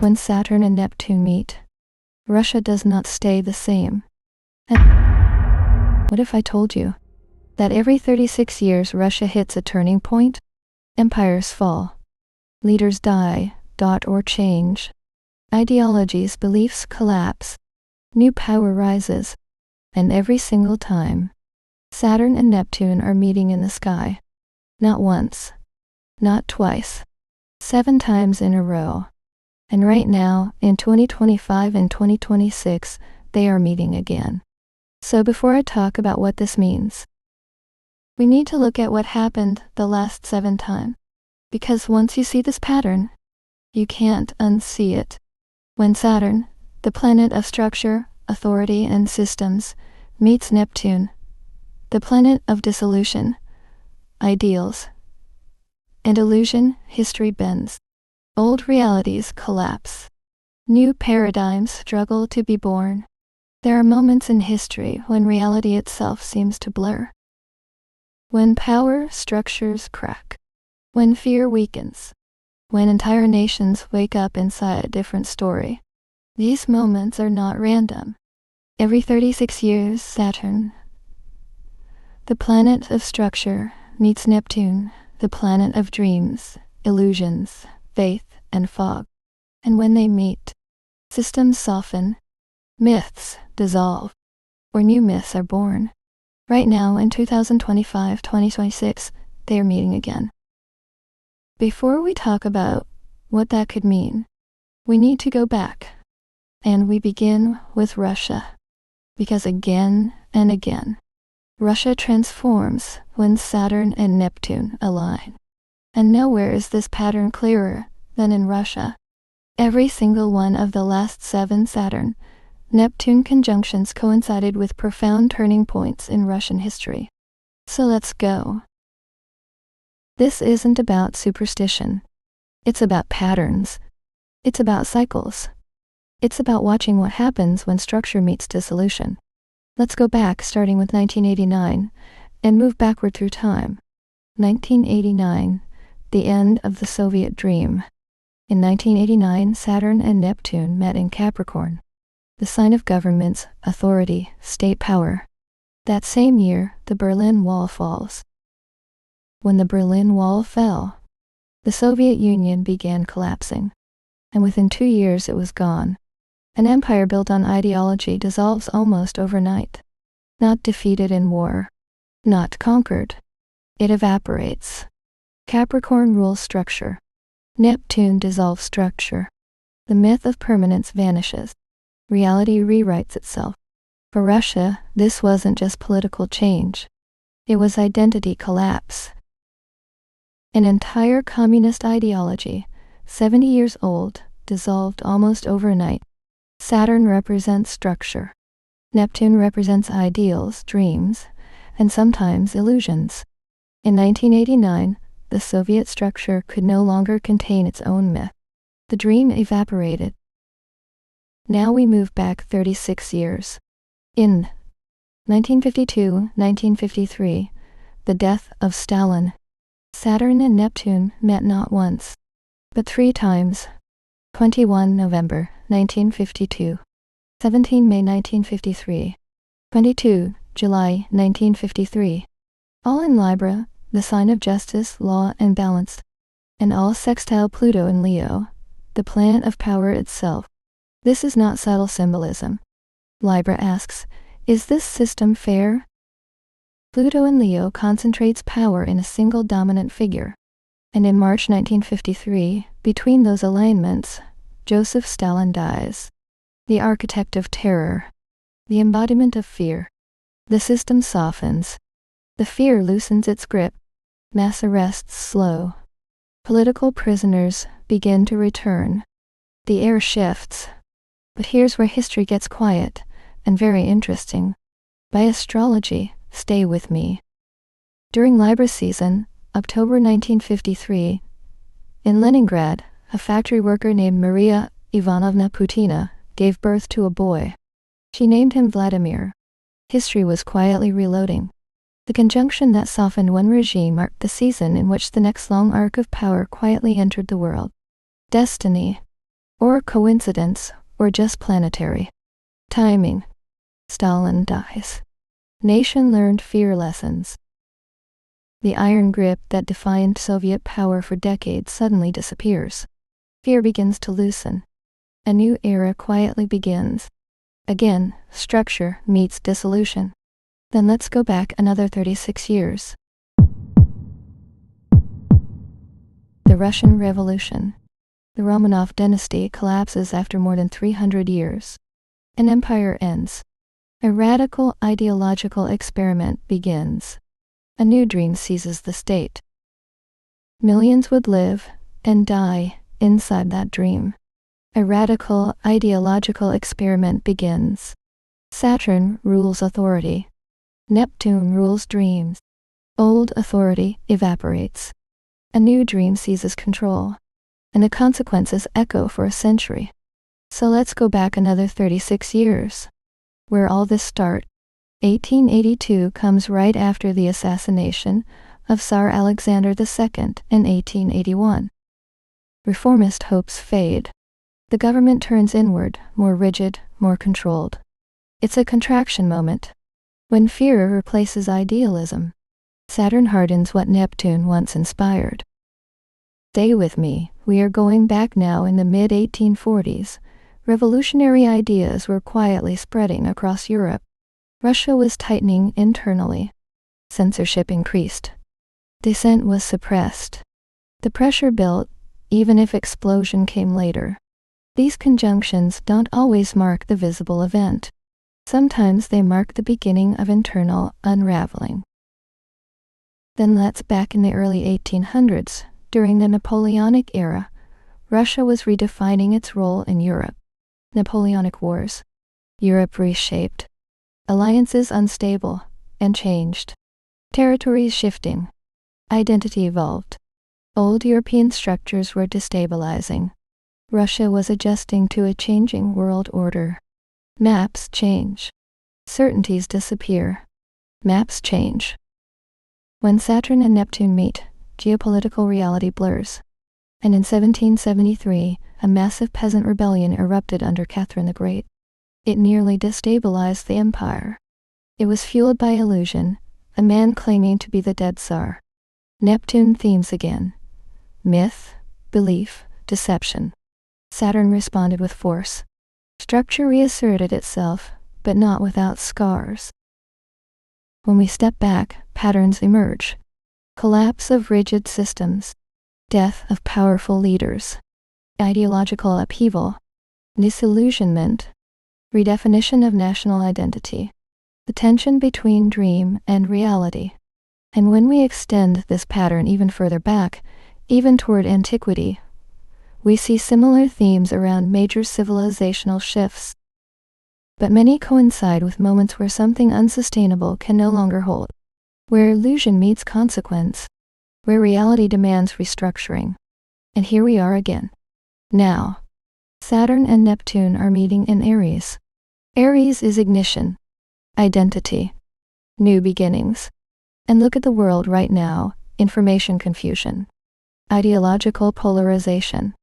When Saturn and Neptune meet, Russia does not stay the same. And what if I told you that every 36 years Russia hits a turning point? Empires fall, leaders die, or change. Ideologies, beliefs collapse, new power rises, and every single time, Saturn and Neptune are meeting in the sky. Not once, not twice, 7 times in a row. And right now, in 2025 and 2026, they are meeting again. So before I talk about what this means, we need to look at what happened the last 7 times. Because once you see this pattern, you can't unsee it. When Saturn, the planet of structure, authority, and systems, meets Neptune, the planet of dissolution, ideals, and illusion, history bends. Old realities collapse. New paradigms struggle to be born. There are moments in history when reality itself seems to blur. When power structures crack. When fear weakens. When entire nations wake up inside a different story. These moments are not random. Every 36 years, Saturn, the planet of structure, meets Neptune, the planet of dreams, illusions, faith, and fog. And when they meet, systems soften, myths dissolve, or new myths are born. Right now, in 2025-2026, they are meeting again. Before we talk about what that could mean, we need to go back. And we begin with Russia. Because again and again, Russia transforms when Saturn and Neptune align. And nowhere is this pattern clearer than in Russia. Every single one of the last 7 Saturn-Neptune conjunctions coincided with profound turning points in Russian history. So let's go. This isn't about superstition. It's about patterns. It's about cycles. It's about watching what happens when structure meets dissolution. Let's go back, starting with 1989, and move backward through time. 1989, the end of the Soviet dream. In 1989, Saturn and Neptune met in Capricorn, the sign of governments, authority, state power. That same year, the Berlin Wall falls. When the Berlin Wall fell, the Soviet Union began collapsing, and within 2 years it was gone. An empire built on ideology dissolves almost overnight. Not defeated in war, not conquered. It evaporates. Capricorn rules structure. Neptune dissolves structure. The myth of permanence vanishes. Reality rewrites itself. For Russia, this wasn't just political change. It was identity collapse. An entire communist ideology, 70 years old, dissolved almost overnight. Saturn represents structure. Neptune represents ideals, dreams, and sometimes illusions. In 1989, the Soviet structure could no longer contain its own myth. The dream evaporated. Now we move back 36 years. In 1952-1953, the death of Stalin, Saturn and Neptune met not once, but 3 times. 21 November 1952, 17 May 1953, 22 July 1953. All in Libra, the sign of justice, law, and balance, and all sextile Pluto in Leo, the planet of power itself. This is not subtle symbolism. Libra asks, is this system fair? Pluto in Leo concentrates power in a single dominant figure. And in March 1953, between those alignments, Joseph Stalin dies. The architect of terror. The embodiment of fear. The system softens. The fear loosens its grip. Mass arrests slow. Political prisoners begin to return. The air shifts. But here's where history gets quiet, and very interesting. By astrology, stay with me. During Libra season, October 1953, in Leningrad, a factory worker named Maria Ivanovna Putina gave birth to a boy. She named him Vladimir. History was quietly reloading. The conjunction that softened one regime marked the season in which the next long arc of power quietly entered the world. Destiny. or coincidence, or just planetary timing. Stalin dies. Nation learned fear lessons. The iron grip that defined Soviet power for decades suddenly disappears. Fear begins to loosen. A new era quietly begins. Again, structure meets dissolution. Then let's go back another 36 years. The Russian Revolution. The Romanov dynasty collapses after more than 300 years. An empire ends. A radical ideological experiment begins. A new dream seizes the state. Millions would live and die inside that dream. A radical ideological experiment begins. Saturn rules authority. Neptune rules dreams. Old authority evaporates. A new dream seizes control. And the consequences echo for a century. So let's go back another 36 years. Where all this starts. 1882 comes right after the assassination of Tsar Alexander II in 1881. Reformist hopes fade. The government turns inward, more rigid, more controlled. It's a contraction moment. When fear replaces idealism, Saturn hardens what Neptune once inspired. Stay with me, we are going back now in the mid-1840s. Revolutionary ideas were quietly spreading across Europe. Russia was tightening internally. Censorship increased. Dissent was suppressed. The pressure built, even if explosion came later. These conjunctions don't always mark the visible event. Sometimes they mark the beginning of internal unraveling. Then let's back in the early 1800s, during the Napoleonic era, Russia was redefining its role in Europe. Napoleonic Wars. Europe reshaped. Alliances unstable and changed. Territories shifting. Identity evolved. Old European structures were destabilizing. Russia was adjusting to a changing world order. Maps change. Certainties disappear. Maps change. When Saturn and Neptune meet, geopolitical reality blurs. And in 1773, a massive peasant rebellion erupted under Catherine the Great. It nearly destabilized the empire. It was fueled by illusion, a man claiming to be the dead Tsar. Neptune themes again. Myth, belief, deception. Saturn responded with force. Structure reasserted itself, but not without scars. When we step back, patterns emerge. Collapse of rigid systems. Death of powerful leaders. Ideological upheaval. Disillusionment. Redefinition of national identity. The tension between dream and reality. And when we extend this pattern even further back, even toward antiquity, we see similar themes around major civilizational shifts. But many coincide with moments where something unsustainable can no longer hold, where illusion meets consequence, where reality demands restructuring. And here we are again. Now, Saturn and Neptune are meeting in Aries. Aries is ignition, identity, new beginnings. And look at the world right now, information confusion, ideological polarization,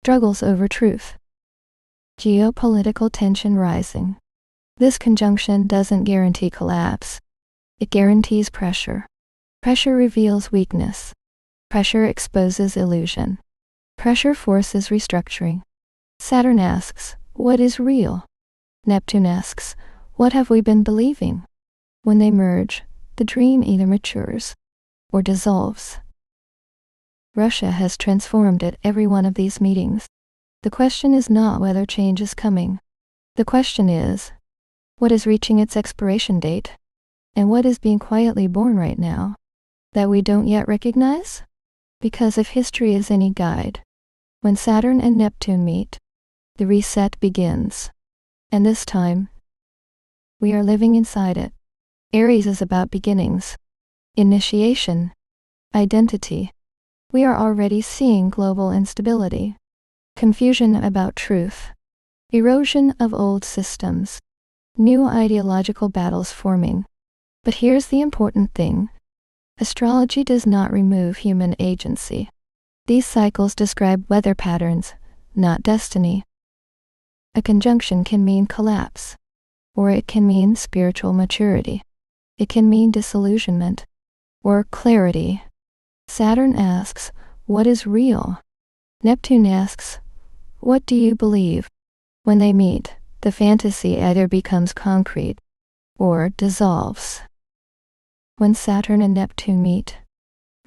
struggles over truth, geopolitical tension rising. This conjunction doesn't guarantee collapse. It guarantees pressure. Pressure reveals weakness. Pressure exposes illusion. Pressure forces restructuring. Saturn asks, what is real? Neptune asks, what have we been believing? When they merge, the dream either matures or dissolves. Russia has transformed at every one of these meetings. The question is not whether change is coming. The question is, what is reaching its expiration date? And what is being quietly born right now that we don't yet recognize? Because if history is any guide, when Saturn and Neptune meet, the reset begins. And this time, we are living inside it. Aries is about beginnings, initiation, identity. We are already seeing global instability, confusion about truth, erosion of old systems, new ideological battles forming. But here's the important thing. Astrology does not remove human agency. These cycles describe weather patterns, not destiny. A conjunction can mean collapse, or it can mean spiritual maturity. It can mean disillusionment, or clarity. Saturn asks, what is real? Neptune asks, what do you believe? When they meet, the fantasy either becomes concrete or dissolves. When Saturn and Neptune meet,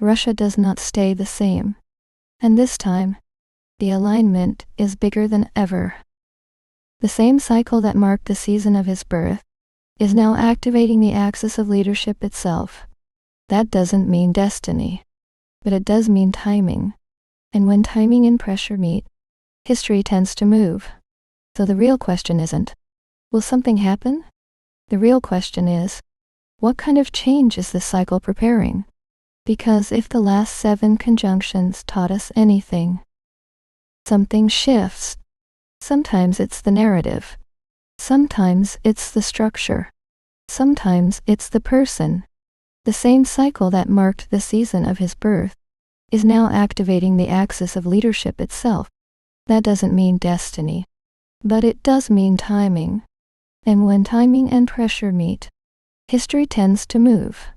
Russia does not stay the same, and this time, the alignment is bigger than ever. The same cycle that marked the season of his birth is now activating the axis of leadership itself. That doesn't mean destiny, but it does mean timing. And when timing and pressure meet, history tends to move. So the real question isn't, will something happen? The real question is, what kind of change is this cycle preparing? Because if the last 7 conjunctions taught us anything, something shifts. Sometimes it's the narrative. Sometimes it's the structure. Sometimes it's the person. The same cycle that marked the season of his birth is now activating the axis of leadership itself. That doesn't mean destiny, but it does mean timing. And when timing and pressure meet, history tends to move.